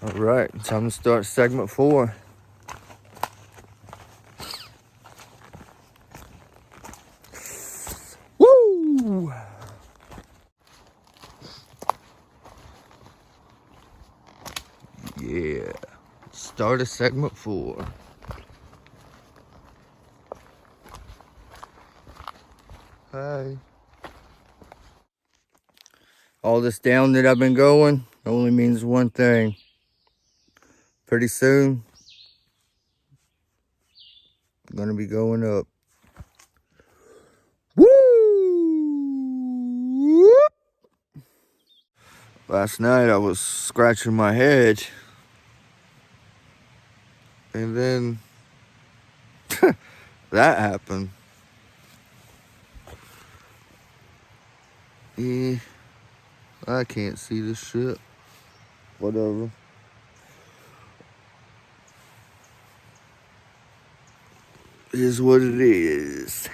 All right, time to start segment 4. Woo! Yeah, start of segment 4. Hi. All this down that I've been going only means one thing. Pretty soon, I'm gonna be going up. Woo! Last night I was scratching my head, and then that happened. Yeah, I can't see this shit. Whatever. It is what it is.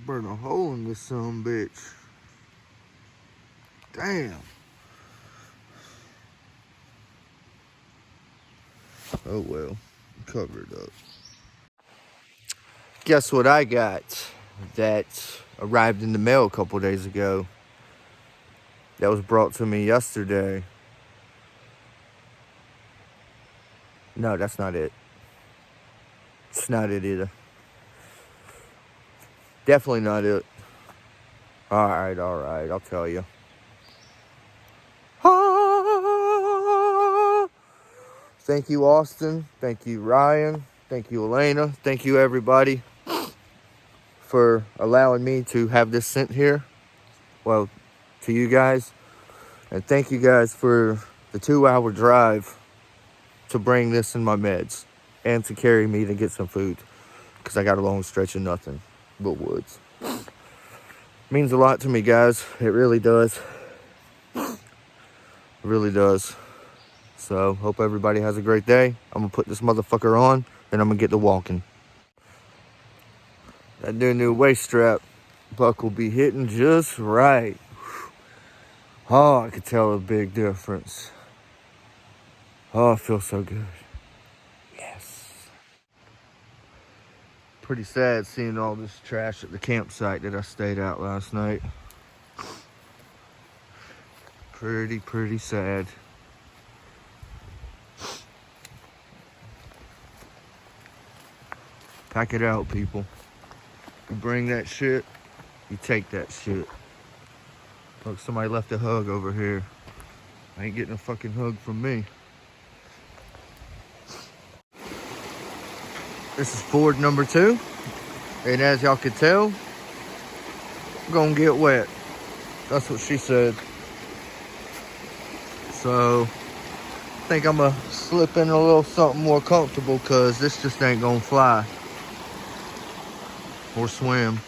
Burn a hole in this son bitch. Damn. Oh well, cover it up. Guess what I got that arrived in the mail a couple days ago? That was brought to me yesterday. No, that's not it. It's not it either. Definitely not it. Alright, I'll tell you. Thank you, Austin. Thank you, Ryan. Thank you, Elena. Thank you, everybody, for allowing me to have this sent here. Well, to you guys. And thank you guys for the 2-hour drive to bring this in my meds and to carry me to get some food, because I got a long stretch of nothing but woods. It means a lot to me, guys. It really does. It really does. So, hope everybody has a great day. I'm going to put this motherfucker on, and I'm going to get to walking. That new waist strap buck will be hitting just right. Oh, I could tell a big difference. Oh, it feels so good. Yes. Pretty sad seeing all this trash at the campsite that I stayed at last night. Pretty sad. Pack it out, people. You bring that shit, you take that shit. Look, somebody left a hug over here. I ain't getting a fucking hug from me. This is Ford number 2. And as y'all can tell, I'm gonna get wet. That's what she said. So, I think I'm gonna slip in a little something more comfortable, because this just ain't gonna fly. Or swim.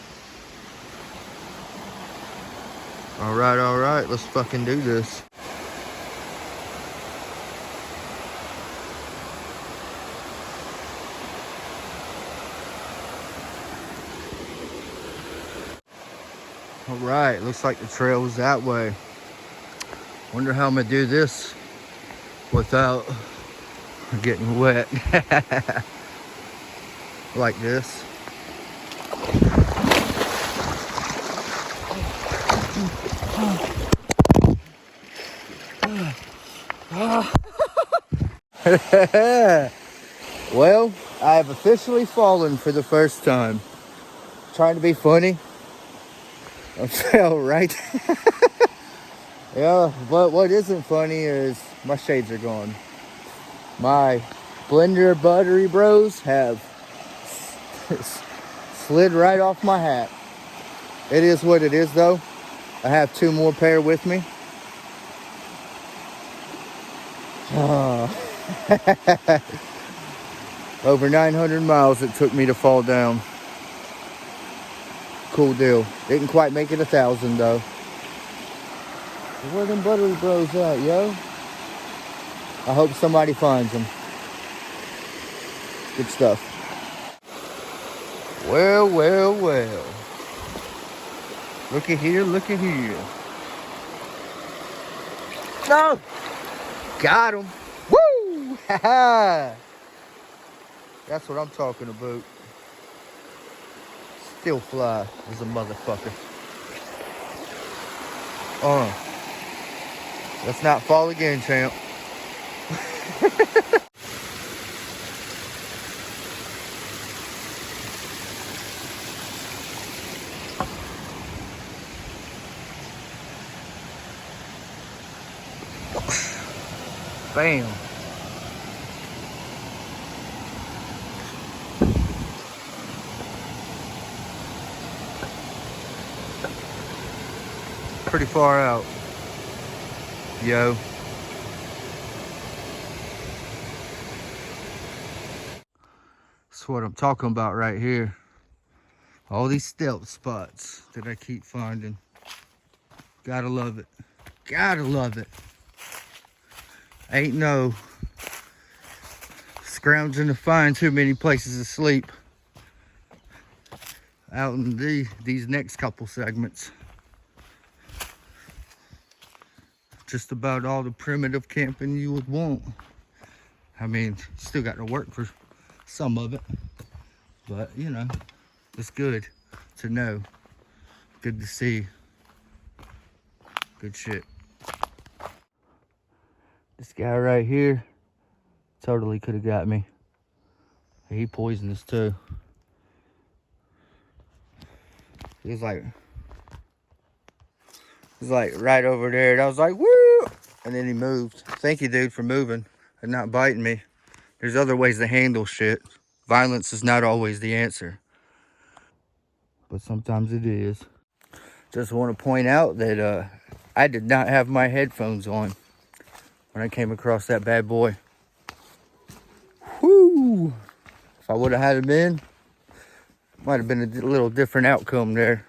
Alright, let's fucking do this. Alright, looks like the trail is that way. Wonder how I'm gonna do this without getting wet. Like this. Well, I have officially fallen for the first time. Trying to be funny. I fell right. Yeah, but what isn't funny is my shades are gone. My blender buttery bros have slid right off my hat. It is what it is, though. I have 2 more pair with me. Over 900 miles it took me to fall down. Cool deal. Didn't quite make it 1,000 though. Where them buttery bros at, yo? I hope somebody finds them. Good stuff. Well. Looky here. No! Got him. Woo! Ha ha! That's what I'm talking about. Still fly as a motherfucker. Let's not fall again, champ. Bam. Pretty far out. Yo. That's what I'm talking about right here. All these stealth spots that I keep finding. Gotta love it. Gotta love it. Ain't no scrounging to find too many places to sleep out in these next couple segments. Just about all the primitive camping you would want. I mean, still got to work for some of it, but you know, it's good to know. Good to see. Good shit. This guy right here totally could have got me. He poisonous too. He's like right over there, and I was like, woo! And then he moved. Thank you, dude, for moving and not biting me. There's other ways to handle shit. Violence is not always the answer, but sometimes it is. Just want to point out that I did not have my headphones on when I came across that bad boy. Whoo! If I would have had them in, might have been a little different outcome there.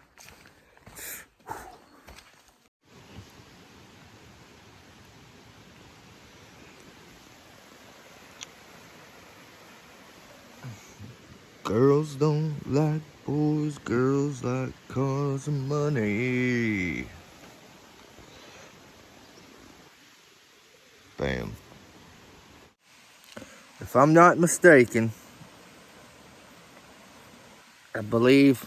Girls don't like boys, girls like cars and money. Bam. If I'm not mistaken, I believe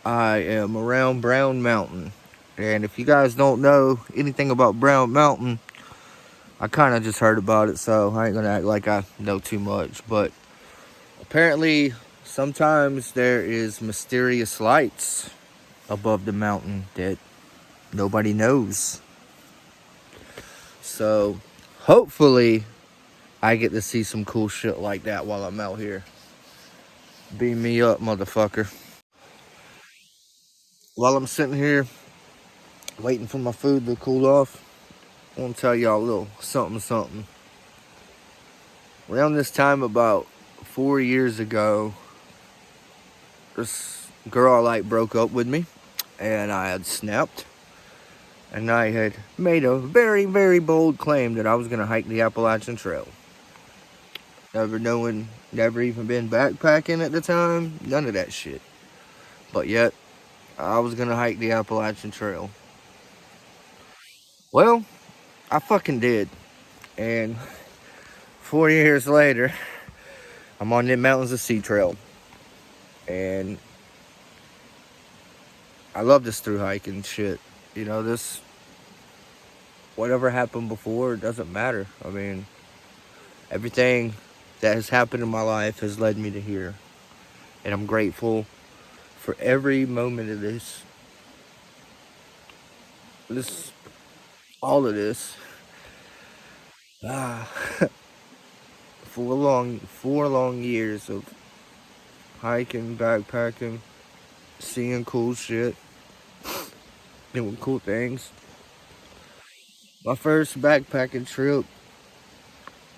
I am around Brown Mountain. And if you guys don't know anything about Brown Mountain, I kind of just heard about it, so I ain't gonna act like I know too much. But apparently, sometimes there is mysterious lights above the mountain that nobody knows. So hopefully I get to see some cool shit like that while I'm out here. Beam me up, motherfucker. While I'm sitting here waiting for my food to cool off, I want to tell y'all a little something. Around this time, about 4 years ago, this girl I broke up with me, and I had snapped, and I had made a very, very bold claim that I was going to hike the Appalachian Trail. Never even been backpacking at the time, none of that shit. But yet, I was going to hike the Appalachian Trail. Well, I fucking did. And 4 years later, I'm on the Mountains of Sea Trail. And I love this through hiking shit. You know, this, whatever happened before, it doesn't matter. I mean, everything that has happened in my life has led me to here. And I'm grateful for every moment of this, all of this. 4 long years of hiking, backpacking, seeing cool shit, doing cool things. My first backpacking trip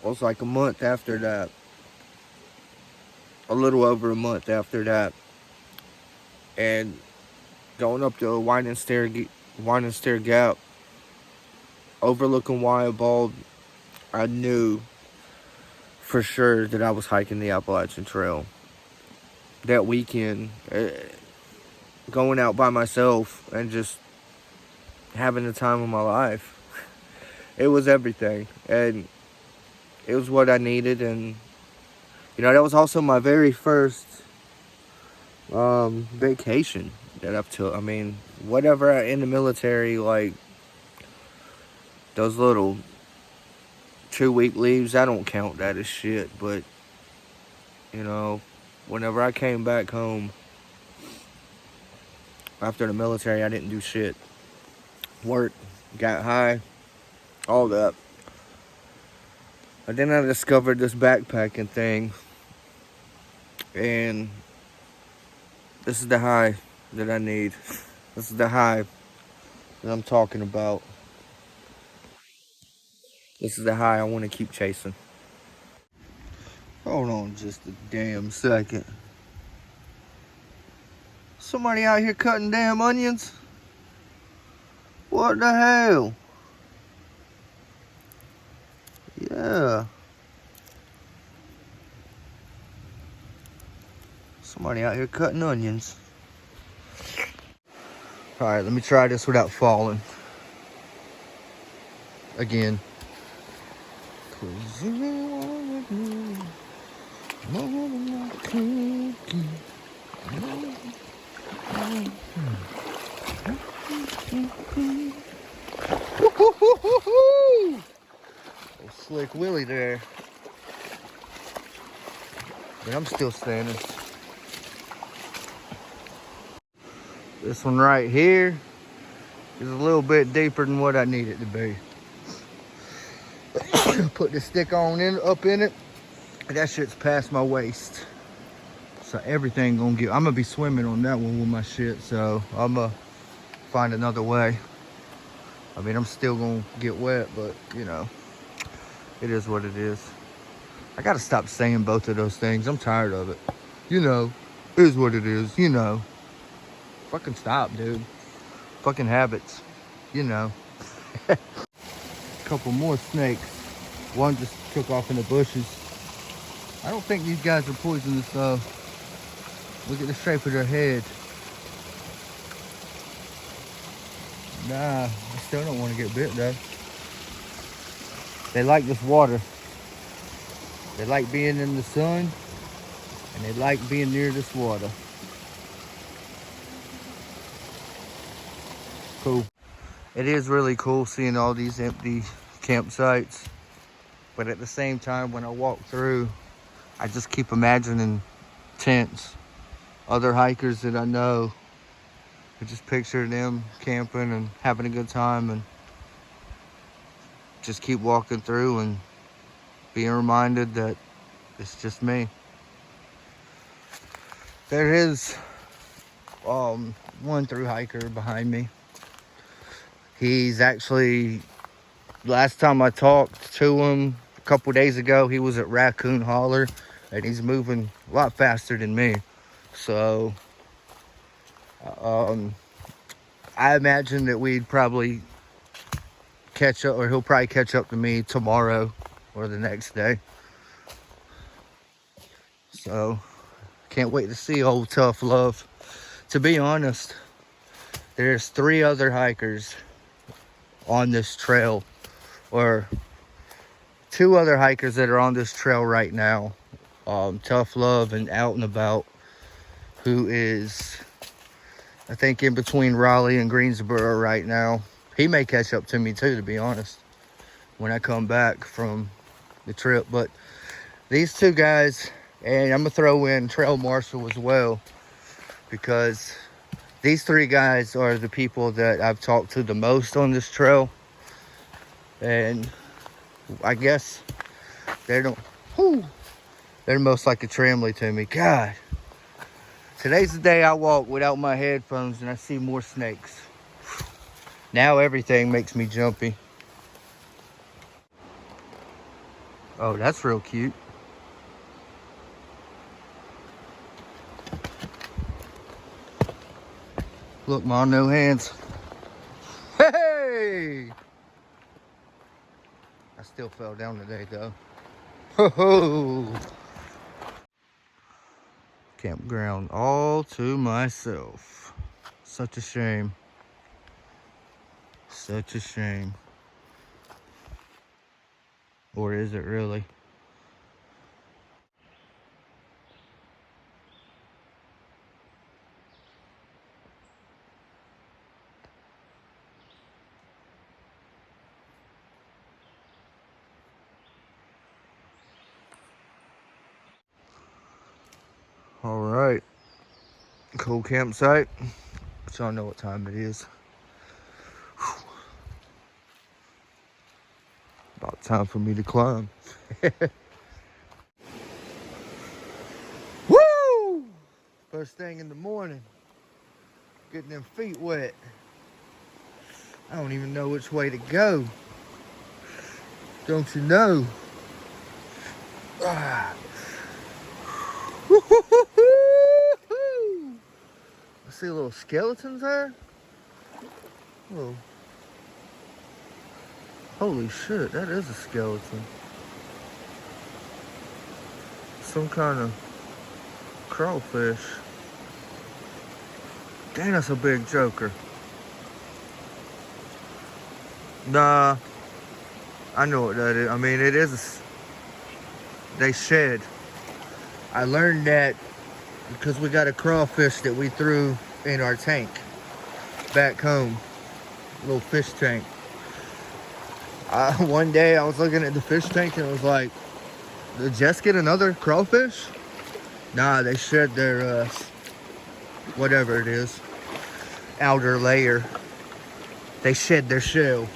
was like a month after that. A little over a month after that. And going up the winding stair gap, overlooking Wild Bald, I knew for sure that I was hiking the Appalachian Trail. That weekend, going out by myself and just having the time of my life. it was everything. And it was what I needed. And, you know, that was also my very first vacation that I've took. I mean, whatever in the military, like, those little 2-week leaves, I don't count that as shit. But, you know, whenever I came back home after the military, I didn't do shit. Worked, got high, all that. But then I discovered this backpacking thing. And this is the high that I need. This is the high that I'm talking about. This is the high I want to keep chasing. Hold on just a damn second. Somebody out here cutting damn onions? What the hell? Yeah. Somebody out here cutting onions. Alright, let me try this without falling. Again. Oh, slick Willie there. But I'm still standing. This one right here is a little bit deeper than what I need it to be. Put the stick on up in it. That shit's past my waist. So everything gonna get, I'm gonna be swimming on that one with my shit. So I'm gonna find another way. I mean, I'm still gonna get wet, but you know, it is what it is. I gotta stop saying both of those things. I'm tired of it. You know, it is what it is, you know. Fucking stop, dude. Fucking habits, you know. Couple more snakes. One just took off in the bushes. I don't think these guys are poisonous though. Look at the shape of their head. Nah, I still don't want to get bit though. They like this water. They like being in the sun, and they like being near this water. Cool. It is really cool seeing all these empty campsites, but at the same time, when I walk through, I just keep imagining tents. Other hikers that I know, I just picture them camping and having a good time, and just keep walking through and being reminded that it's just me. There is one through hiker behind me. He's actually, last time I talked to him a couple days ago, he was at Raccoon Holler, and he's moving a lot faster than me. So I imagine that we'd probably catch up, or he'll probably catch up to me tomorrow or the next day. So can't wait to see old Tough Love. To be honest, there's 3 other hikers on this trail, or 2 other hikers that are on this trail right now. Tough Love and Out and About, who is, I think, in between Raleigh and Greensboro right now. He may catch up to me too, to be honest, when I come back from the trip. But these 2 guys, and I'm gonna throw in Trail Marshal as well, because these 3 guys are the people that I've talked to the most on this trail. And I guess they're most like a family to me. God, today's the day I walk without my headphones and I see more snakes. Now everything makes me jumpy. Oh, that's real cute. Look, Mom, no hands. Hey! I still fell down today, though. Ho ho! Campground all to myself. Such a shame. Such a shame. Or is it really? All right. Cool campsite. So I know what time it is. About time for me to climb. Woo! First thing in the morning. Getting them feet wet. I don't even know which way to go. Don't you know? Ah. I see little skeletons there. Oh. Holy shit, that is a skeleton. Some kind of crawfish. Dang, that's a big joker. Nah, I know what that is. I mean, it is. They shed. I learned that because we got a crawfish that we threw in our tank back home. Little fish tank. One day I was looking at the fish tank and it was like, did Jess get another crawfish? Nah, they shed their, whatever it is, outer layer. They shed their shell.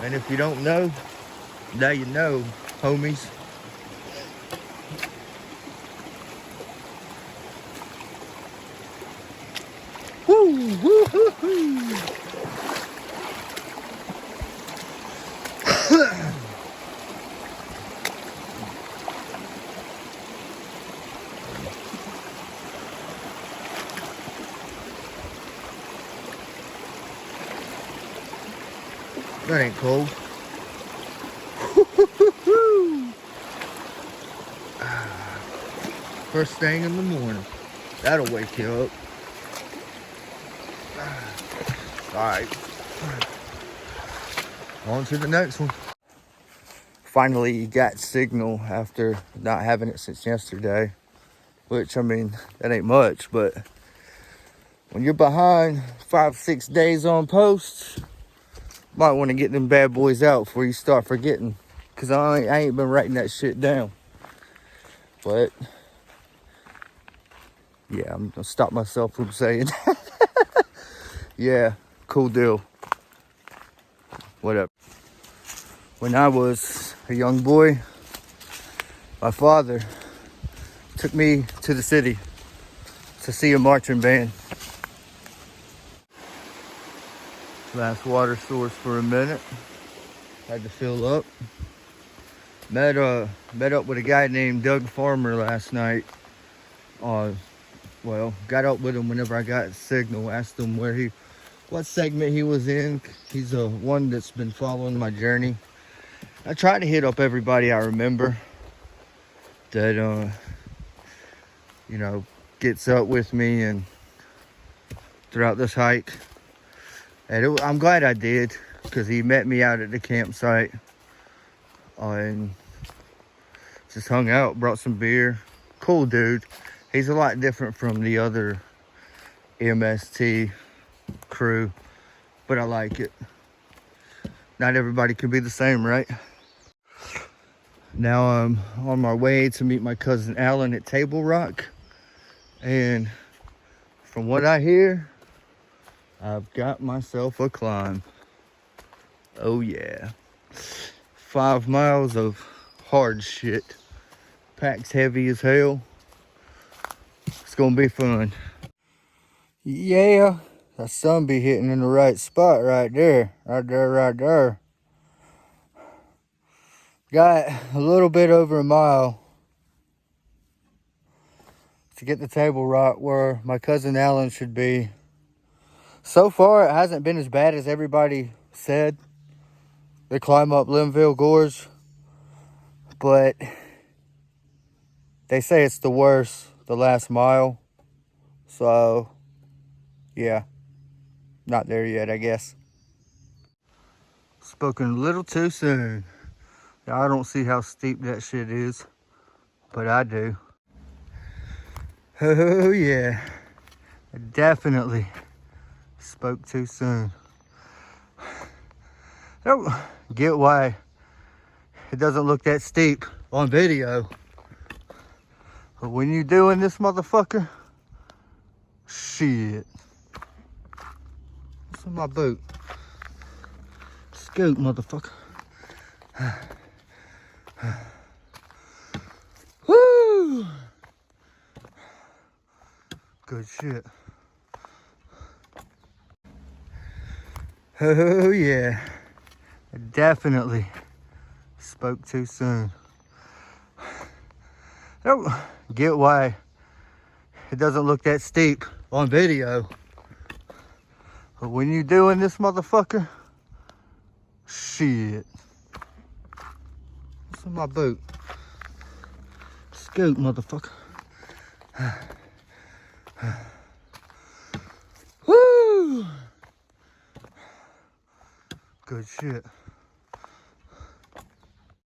And if you don't know, now you know, homies. Woo, woo, hoo, hoo. That ain't cold. First thing in the morning. That'll wake you up. Alright. On to the next one. Finally got signal after not having it since yesterday. Which, I mean, that ain't much, but when you're behind 5-6 days on post, might want to get them bad boys out before you start forgetting. Because I ain't been writing that shit down. But, yeah, I'm going to stop myself from saying yeah, cool deal. Whatever. When I was a young boy, my father took me to the city to see a marching band. Last water source for a minute. Had to fill up. Met up with a guy named Doug Farmer last night. Well, got up with him whenever I got signal. Asked him what segment he was in. He's one that's been following my journey. I try to hit up everybody I remember that, you know, gets up with me and throughout this hike. And I'm glad I did, because he met me out at the campsite and just hung out, brought some beer. Cool dude. He's a lot different from the other MST crew, but I like it. Not everybody can be the same, right? Now I'm on my way to meet my cousin Alan at Table Rock, and from what I hear, I've got myself a climb. Oh yeah. 5 miles of hard shit. Pack's heavy as hell. It's gonna be fun. Yeah, that sun be hitting in the right spot right there. Right there, right there. Got a little bit over a mile to get to Table Rock where my cousin Alan should be. So far, it hasn't been as bad as everybody said. They climb up Linville Gorge, but they say it's the worst, the last mile. So, yeah, not there yet, I guess. Spoken a little too soon. I don't see how steep that shit is, but I do. Oh yeah, I definitely spoke too soon. I don't get why it doesn't look that steep on video. But when you're doing this motherfucker, shit. What's in my boot? Scoot, motherfucker. Woo! Good shit. Oh yeah, I definitely spoke too soon. I don't get why it doesn't look that steep on video. But when you're doing this motherfucker, shit. What's in my boot? Scoot, motherfucker. Woo! Good shit.